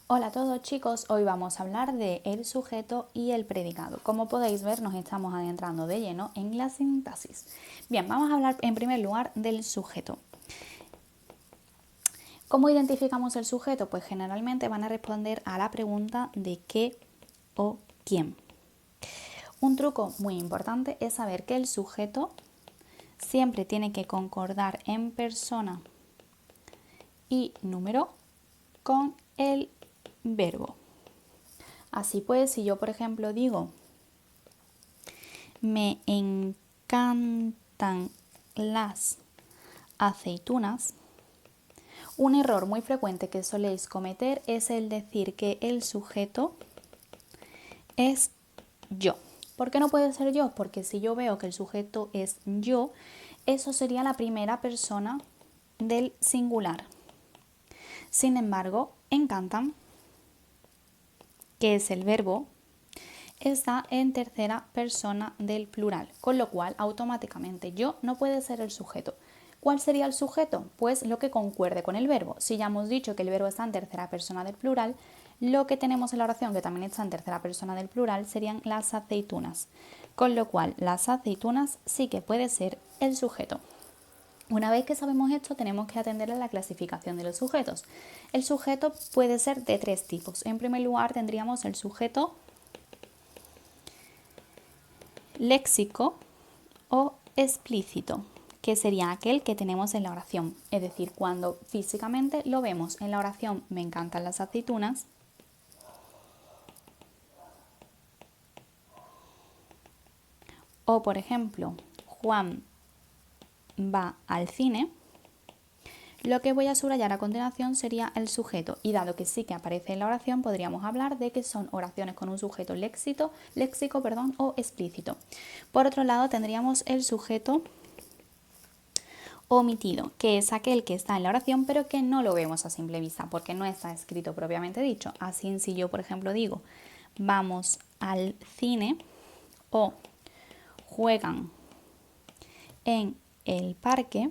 Hola a todos chicos, hoy vamos a hablar de el sujeto y el predicado. Como podéis ver, nos estamos adentrando de lleno en la sintaxis. Bien, vamos a hablar en primer lugar del sujeto. ¿Cómo identificamos el sujeto? Pues generalmente van a responder a la pregunta de qué o quién. Un truco muy importante es saber que el sujeto siempre tiene que concordar en persona y número con el verbo. Así pues, si yo por ejemplo digo me encantan las aceitunas, un error muy frecuente que soléis cometer es el decir que el sujeto es yo. ¿Por qué no puede ser yo? Porque si yo veo que el sujeto es yo, eso sería la primera persona del singular. Sin embargo, encantan, que es el verbo, está en tercera persona del plural, con lo cual automáticamente yo no puede ser el sujeto. ¿Cuál sería el sujeto? Pues lo que concuerde con el verbo. Si ya hemos dicho que el verbo está en tercera persona del plural, lo que tenemos en la oración que también está en tercera persona del plural serían las aceitunas, con lo cual las aceitunas sí que puede ser el sujeto. Una vez que sabemos esto, tenemos que atender a la clasificación de los sujetos. El sujeto puede ser de tres tipos. En primer lugar, tendríamos el sujeto léxico o explícito, que sería aquel que tenemos en la oración. Es decir, cuando físicamente lo vemos en la oración me encantan las aceitunas, o por ejemplo, Juan va al cine, lo que voy a subrayar a continuación sería el sujeto, y dado que sí que aparece en la oración, podríamos hablar de que son oraciones con un sujeto léxico o explícito. Por otro lado, tendríamos el sujeto omitido, que es aquel que está en la oración pero que no lo vemos a simple vista porque no está escrito propiamente dicho. Así, si yo por ejemplo digo vamos al cine o juegan en el parque,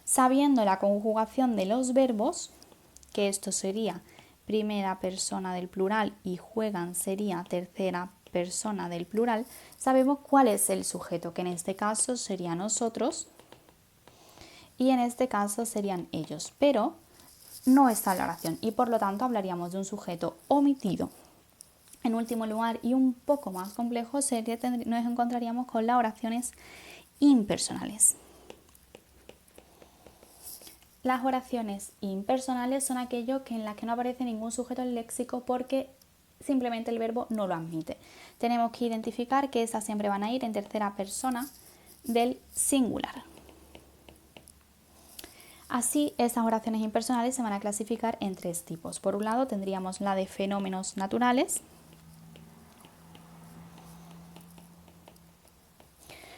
sabiendo la conjugación de los verbos, que esto sería primera persona del plural y juegan sería tercera persona del plural, sabemos cuál es el sujeto, que en este caso sería nosotros y en este caso serían ellos, pero no está en la oración y por lo tanto hablaríamos de un sujeto omitido. En último lugar y un poco más complejo nos encontraríamos con las oraciones impersonales. Las oraciones impersonales son aquellos en las que no aparece ningún sujeto en el léxico porque simplemente el verbo no lo admite. Tenemos que identificar que esas siempre van a ir en tercera persona del singular. Así, estas oraciones impersonales se van a clasificar en tres tipos. Por un lado, tendríamos la de fenómenos naturales,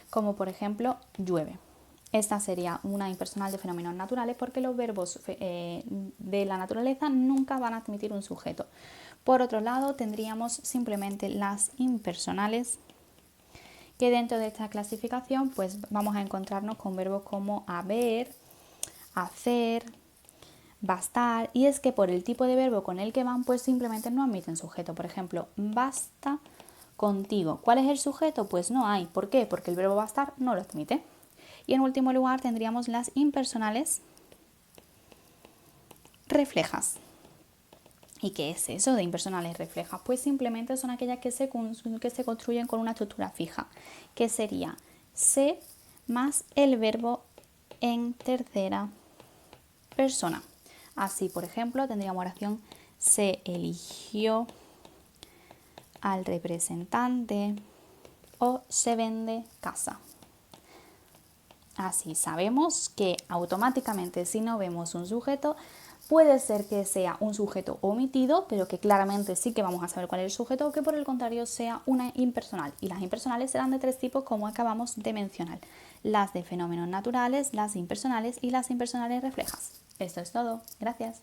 como por ejemplo llueve. Esta sería una impersonal de fenómenos naturales porque los verbos de la naturaleza nunca van a admitir un sujeto. Por otro lado, tendríamos simplemente las impersonales, que dentro de esta clasificación pues vamos a encontrarnos con verbos como haber, hacer, bastar, y es que por el tipo de verbo con el que van pues simplemente no admiten sujeto. Por ejemplo, basta contigo. ¿Cuál es el sujeto? Pues no hay. ¿Por qué? Porque el verbo bastar no lo admite. Y en último lugar tendríamos las impersonales reflejas. ¿Y qué es eso de impersonales reflejas? Pues simplemente son aquellas que se construyen con una estructura fija, que sería se más el verbo en tercera persona. Así, por ejemplo, tendríamos oración se eligió al representante o se vende casa. Así sabemos que automáticamente si no vemos un sujeto, puede ser que sea un sujeto omitido, pero que claramente sí que vamos a saber cuál es el sujeto, o que por el contrario sea una impersonal. Y las impersonales serán de tres tipos como acabamos de mencionar: las de fenómenos naturales, las impersonales y las impersonales reflejas. Esto es todo. Gracias.